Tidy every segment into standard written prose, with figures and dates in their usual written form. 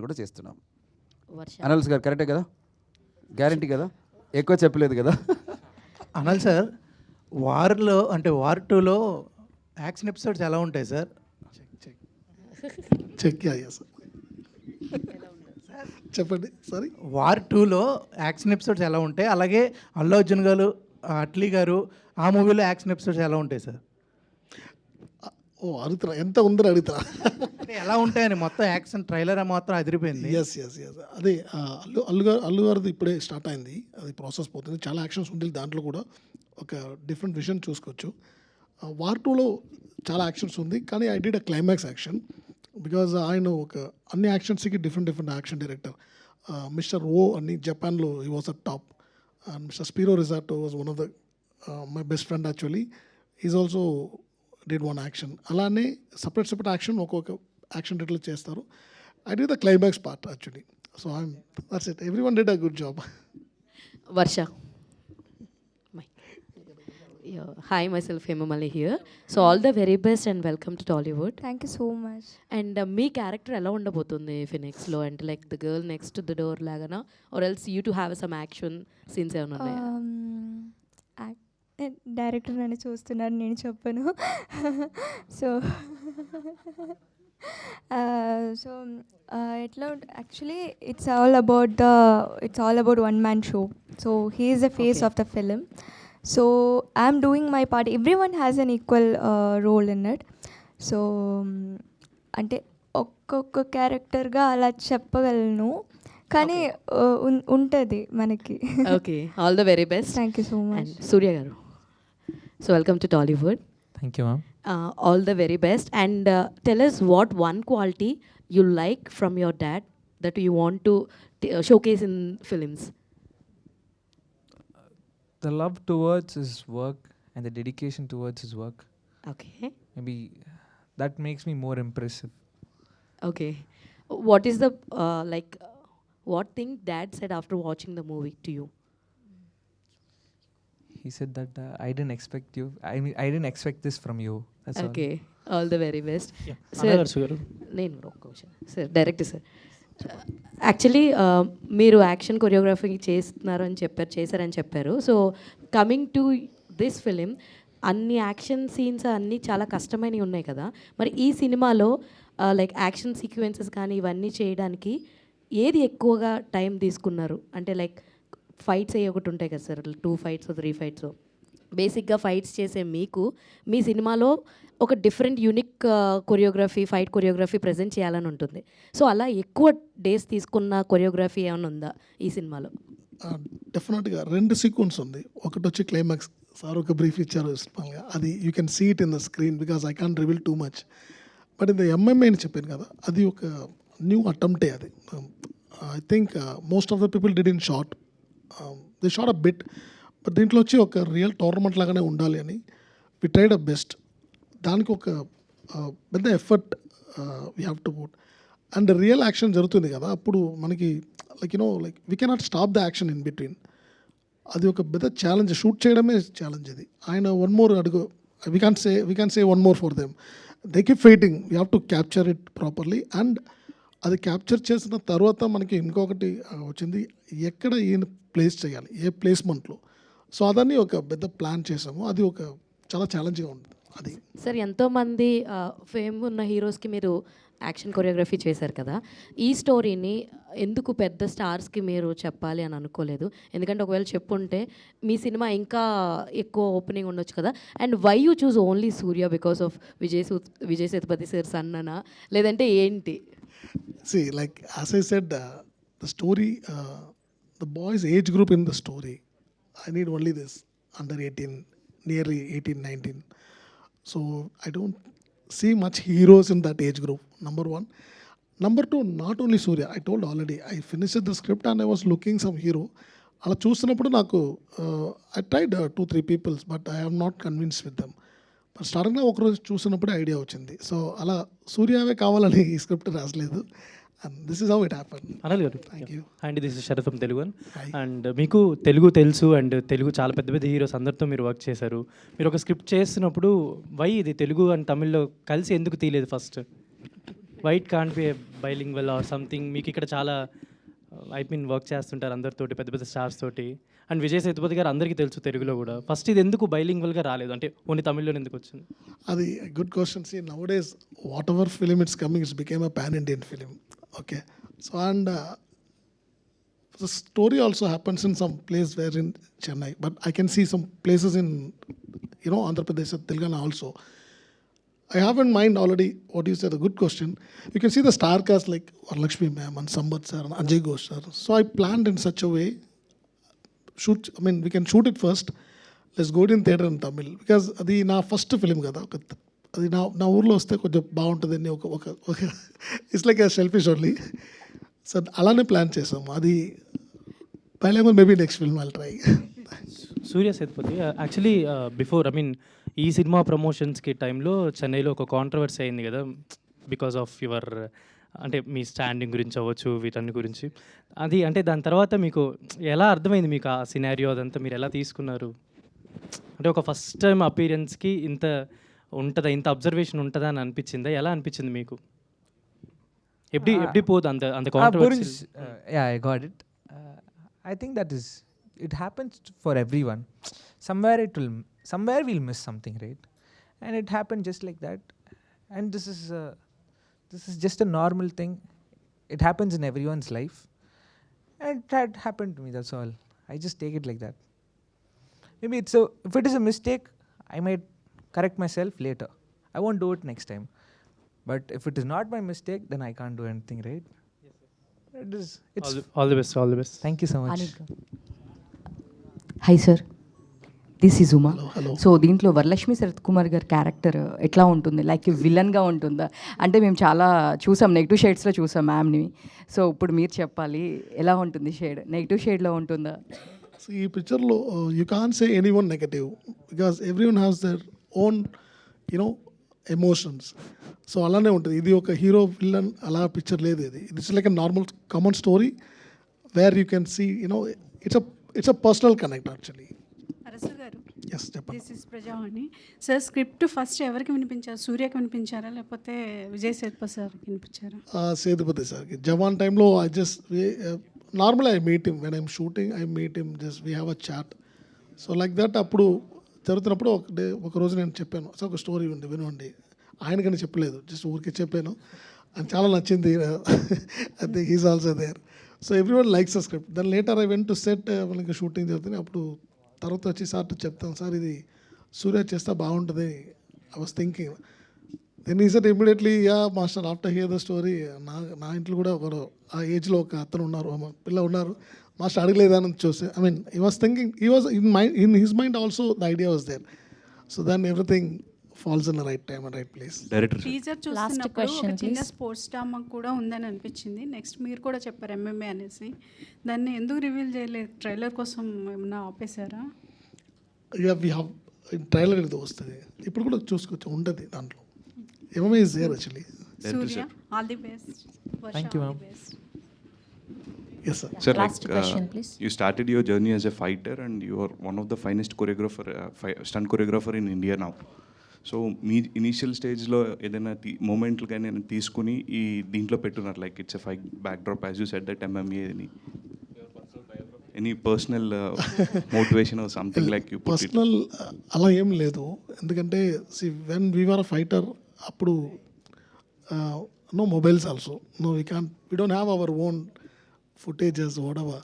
కూడా చేస్తున్నాం. వర్ష అనాలిస్ గారు కరెక్టే కదా? గ్యారంటీ కదా? ఎక్కువ చెప్పలేదు కదా? అనాలి సార్, వార్లో అంటే వార్ 2లో యాక్షన్ ఎపిసోడ్స్ ఎలా ఉంటాయి సార్? చెక్ సార్, చెప్పండి. సారీ, వార్ 2లో యాక్షన్ ఎపిసోడ్స్ ఎలా ఉంటాయి, అలాగే అల్లు అర్జున్ గారు, అట్లీ గారు ఆ మూవీలో యాక్షన్ ఎపిసోడ్స్ ఎలా ఉంటాయి సార్? ఓ అడుగుతున్నా, ఎంత ఉందని అడుగుతా. అంటే ఎలా ఉంటాయని మొత్తం యాక్షన్ ట్రైలర్ మాత్రం అదిరిపోయింది. ఎస్ అదే అల్లు గారిది ఇప్పుడే స్టార్ట్ అయింది, అది ప్రాసెస్ పోతుంది. చాలా యాక్షన్స్ ఉంటుంది దాంట్లో కూడా, ఒక డిఫరెంట్ విజన్ చూసుకోవచ్చు. వార్ 2లో చాలా యాక్షన్స్ ఉంది, కానీ I did a climax action because ఆయన ఒక అన్ని యాక్షన్స్కి డిఫరెంట్ యాక్షన్ డైరెక్టర్. మిస్టర్ ఓ అని జపాన్లో he was a top, and mister స్పీరో రిజార్టో was one of the my best friend actually. Is also did one action. అలానే సపరేట్ యాక్షన్ ఒక్కొక్క యాక్షన్ డైరెక్టర్లు చేస్తారు. I did the climax part actually. So that's it, everyone did a good job. Varsha. Hi, myself Hemamali here. So all the very best and welcome to Tollywood. Thank you so much. And మీ character ఎలా ఉండబోతుంది ఫినిక్స్లో? అంటే like the girl next to the door లాగానా, or else you to have some action scenes ఏమైనా ఉన్నాయా? Director నన్ను చూస్తున్నాను, నేను చెప్పను. సో సో ఎట్లా actually it's all about one man show. So he is the face of the film. So I'm doing my part. Everyone has an equal role in it. So అంటే ఒక్కొక్క క్యారెక్టర్గా అలా చెప్పగలను, కానీ ఉంటుంది మనకి. Okay, all the very best. Thank you so much. And Surya garu, so welcome to Tollywood. Thank you ma'am. All the very best. And tell us what one quality you like from your dad that you want to showcase in films. The love towards his work and the dedication towards his work. Okay. Maybe that makes me more impressive. Okay. What is the what thing dad said after watching the movie to you? He said that I didn't expect you. I didn't expect this from you. That's Okay. All the very best. Yeah. Sir, నేను ఒక question sir, direct sir. Actually మీరు action choreography చేశారని చెప్పారు. So coming to this film, అన్ని action scenes అన్నీ చాలా కష్టమైనవి ఉన్నాయి కదా, మరి ఈ సినిమాలో లైక్ యాక్షన్ సీక్వెన్సెస్ కానీ ఇవన్నీ చేయడానికి ఏది ఎక్కువగా టైం తీసుకున్నారు? అంటే లైక్ ఫైట్స్ అయ్యి ఒకటి ఉంటాయి కదా సార్, 2 fights 3 fights. బేసిక్గా ఫైట్స్ చేసే మీకు మీ సినిమాలో ఒక different unique fight choreography present చేయాలని ఉంటుంది. సో అలా ఎక్కువ డేస్ తీసుకున్న కొరియోగ్రఫీ ఏమైనా ఉందా ఈ సినిమాలో? డెఫినెట్గా 2 సీక్వెన్స్ ఉంది. ఒకటి వచ్చి క్లైమాక్స్, సార్ ఒక బ్రీఫ్ ఇచ్చారు సినిమాగా, అది you can see it in the screen because I can't reveal too much. But ఇది ఎంఎంఏ అని చెప్పాను కదా, అది ఒక న్యూ అటెంప్టే. అది I think most of the people did in short, the short a bit. But దీంట్లో వచ్చి ఒక రియల్ టోర్నమెంట్ లాగానే ఉండాలి అని వి ట్రైడ్ అ బెస్ట్. దానికి ఒక పెద్ద effort we have to put. And real action జరుగుతుంది కదా, అప్పుడు మనకి like we cannot stop the action in between. అది ఒక పెద్ద ఛాలెంజ్, షూట్ చేయడమే ఛాలెంజ్. ఇది ఆయన వన్ మోర్ అడుగు, we can say one more for them. They keep fighting, we have to capture it properly. And అది క్యాప్చర్ చేసిన తర్వాత మనకి ఇంకొకటి వచ్చింది, ఎక్కడ ఈయన ప్లేస్ చేయాలి, ఏ ప్లేస్మెంట్లో. సో అదని ఒక పెద్ద ప్లాన్ చేసాము. అది ఒక చాలా ఛాలెంజ్గా ఉంటుంది. అది సార్, ఎంతోమంది ఫేమ్ ఉన్న హీరోస్కి మీరు యాక్షన్ కొరియోగ్రఫీ చేశారు కదా, ఈ స్టోరీని ఎందుకు పెద్ద స్టార్స్కి మీరు చెప్పాలి అని అనుకోలేదు? ఎందుకంటే ఒకవేళ చెప్పుంటే మీ సినిమా ఇంకా ఎక్కువ ఓపెనింగ్ ఉండొచ్చు కదా. And why you choose only Surya? Because of Vijay Sethupathi sir సన్ననా, లేదంటే ఏంటి? See, like as I said, the story, the boys' age group in the story, I need only this under 18, nearly 18, 19. So I don't see much heroes in that age group, number one. Number two, not only Surya, I told already, I finished the script and I was looking some hero. అలా చూసినప్పుడు నాకు I tried 2-3 peoples, but I have not convince with them. But సడన్గా ఒకరోజు చూసినప్పుడే idea వచ్చింది. So అలా సూర్యావే కావాలని ఈ స్క్రిప్ట్ రాసలేదు. And this is how it happen. Anil garu, thank you. And this is Sharath from Telugu. Hi. And మీకు తెలుగు తెలుసు, అండ్ తెలుగు చాలా పెద్ద పెద్ద హీరోస్ అందరితో మీరు వర్క్ చేశారు. మీరు ఒక స్క్రిప్ట్ చేస్తున్నప్పుడు వై ఇది తెలుగు అండ్ తమిళ్లో కలిసి ఎందుకు తీయలేదు first? White can't be bilingual or something? మీకు ఇక్కడ చాలా ఐ మీన్ వర్క్ చేస్తుంటారు అందరితోటి, పెద్ద పెద్ద స్టార్స్ తోటి. అండ్ విజయ్ సేతుపతి గారు అందరికీ తెలుసు తెలుగులో కూడా. ఫస్ట్ ఇది ఎందుకు బైలింగ్వల్గా రాలేదు, అంటే ఓన్లీ తమిళ్లో ఎందుకు వచ్చింది? అది good question. See now days whatever film it's coming it's became a pan Indian film. Okay, so and the story also happens in some place where in Chennai, but I can see some places in, you know, Andhra Pradesh, Telangana also. I have in mind already what you said, a good question. You can see the star cast like Lakshmi ma'am and Sambat sir and Ajay Ghosh sir. So I planned in such a way, we can shoot it first. Let's go in theatre in Tamil, because అది నా first film కదా. అది నా ఊర్లో వస్తే కొంచెం బాగుంటుందని ఒక it's like selfish only. So అలానే ప్లాన్ చేసాము. అది bilingual maybe next film I'll try. Surya Sethupathi actually before ఈ సినిమా ప్రమోషన్స్కి టైంలో చెన్నైలో ఒక కాంట్రవర్సీ అయింది కదా, బికాస్ ఆఫ్ యువర్ అంటే మీ స్టాండింగ్ గురించి అవ్వచ్చు, వీటన్ని గురించి. అది అంటే దాని తర్వాత మీకు ఎలా అర్థమైంది, మీకు ఆ సినారియో అదంతా మీరు ఎలా తీసుకున్నారు? అంటే ఒక ఫస్ట్ టైం అపీరెన్స్కి ఇంత ఉంటుందా, ఇంత అబ్జర్వేషన్ ఉంటుందా అని అనిపించిందా? ఎలా అనిపించింది మీకు? ఎప్పుడు పోదు అంత controversy? Yeah, I got it. I think that is, it happens for everyone. Somewhere we'll miss something, right? And it happened just like that. And this is just a normal thing. It happens in everyone's life. And it had happened to me, that's all. I just take it like that. Maybe if it is a mistake, I might correct myself later. I won't do it next time. But if it is not my mistake, then I can't do anything, right? It's all the best. Thank you so much. Hi sir, this is Uma. Hello. So దీంట్లో వరలక్ష్మి శరత్ కుమార్ గారి character ఎట్లా ఉంటుంది? Like విలన్గా ఉంటుందా? అంటే మేము చాలా చూసాం, నెగిటివ్ షేడ్స్లో చూసాం మ్యామ్ని. సో ఇప్పుడు మీరు చెప్పాలి, ఎలా ఉంటుంది షేడ్? నెగిటివ్ షేడ్లో ఉంటుందా? సో ఈ పిక్చర్లో you can say anyone negative, because everyone has their own you know emotions. So అలానే ఉంటుంది. ఇది ఒక హీరో విలన్ అలా పిక్చర్ లేదు. It's like a normal common story where you can see you know it's a personal connect actually. Arasu గారు, yes చెప్పండి. This is Prajavani sir. Script first ఎవరికి వినిపించారు? సూర్యకి వినిపించారా లేకపోతే విజయ్ సేతుపతి సార్కి వినిపించారా? సేతుపతి సార్కి. జవాన్ టైంలో I just normal I meet him when I'm shooting, I meet him, just we have a chat. So like that అప్పుడు జరుగుతున్నప్పుడు ఒకరోజు నేను చెప్పాను, సో ఒక స్టోరీ ఉంది వినండి. ఆయనకని చెప్పలేదు, జస్ట్ ఊరికే చెప్పాను. అని చాలా నచ్చింది. I think he's also there. So everyone likes the script. Then later I went to set, మనకి షూటింగ్ జరుగుతుంది. అప్పుడు తర్వాత వచ్చి సార్ చెప్తాను, సార్ ఇది సూర్య చేస్తే బాగుంటుంది, ఐ వాస్ థింకింగ్. దెన్ ఈ set immediately, yeah master, after here the story. నా ఇంట్లో కూడా ఒకరు ఆ ఏజ్లో ఒక అతను ఉన్నారు, పిల్ల ఉన్నారు, మాస్టర్ అడగలేదని చూస్తే, I mean he was thinking, he was in his mind also the idea was there. So then everything falls in the right time and right place. Teaser చూస్తున్నప్పుడు ఒక చిన్న స్పోర్ట్స్ డ్రామా కూడా ఉందని అనిపించింది. నెక్స్ట్ మీరు కూడా చెప్పారు MMA అనేసి. దాన్ని ఎందుకు రివీల్ చేయలేదు? ట్రైలర్ కోసం ఏమన్నా ఆపేశారా? ఇక వీ హ్యావ్ ట్రైలర్ ఏదో వస్తుంది, ఇప్పుడు కూడా చూసుకోవచ్చు, ఉంటుంది దాంట్లో. MMA is there actually. Surya, all the best. Thank you, ma'am. Yes sir. Sir, Last question, please. You started your journey as a fighter and you are one of the finest stunt choreographer in India now. So మీ initial స్టేజ్లో ఏదైనా మూమెంట్లు కానీ తీసుకుని ఈ దీంట్లో పెట్టున్నారు, like it's a fight backdrop as you said that MMA అని any personal motivation or something like you personal అలా ఏం లేదు. ఎందుకంటే when we are a fighter అప్పుడు no mobiles also, no we don't have our own footages వాడవా.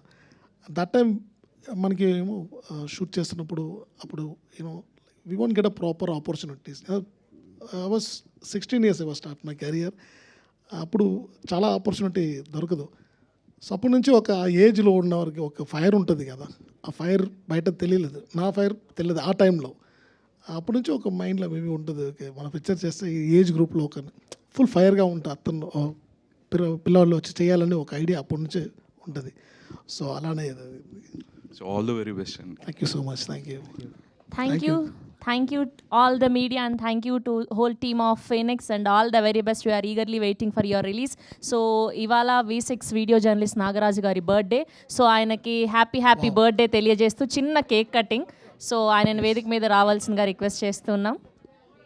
That time మనకి ఏమో shoot చేస్తున్నప్పుడు అప్పుడు you know we won't get a proper opportunities. I was 16 years I was start my career. అప్పుడు చాలా opportunity దొరకదు. So అప్పటి నుంచి ఒక ఏజ్లో ఉన్న వారికి ఒక ఫైర్ ఉంటుంది కదా, ఆ ఫైర్ బయట తెలియలేదు, నా ఫైర్ తెలియదు ఆ టైంలో. అప్పటి నుంచి ఒక మైండ్లో మేబీ ఉంటుంది, ఓకే మన పిక్చర్ చేస్తే ఈ ఏజ్ గ్రూప్లో ఒక ఫుల్ ఫైర్గా ఉంటుంది, అతను పిల్లవాళ్ళు వచ్చి చేయాలని ఒక ఐడియా అప్పటి నుంచే ఉంటుంది. సో అలానే. So all the very best అండి. Thank you so much. Thank you. Thank you all the media, and thank you to whole team of Phoenix, and all the very best. We are eagerly waiting for your release. So ivala V6 video journalist Nagaraj gari birthday, so ayanaki happy birthday తెలియజేస్తూ చిన్న cake cutting, so ఆయన వేదిక మీద రావాల్సిందిగా request చేస్తున్నాం.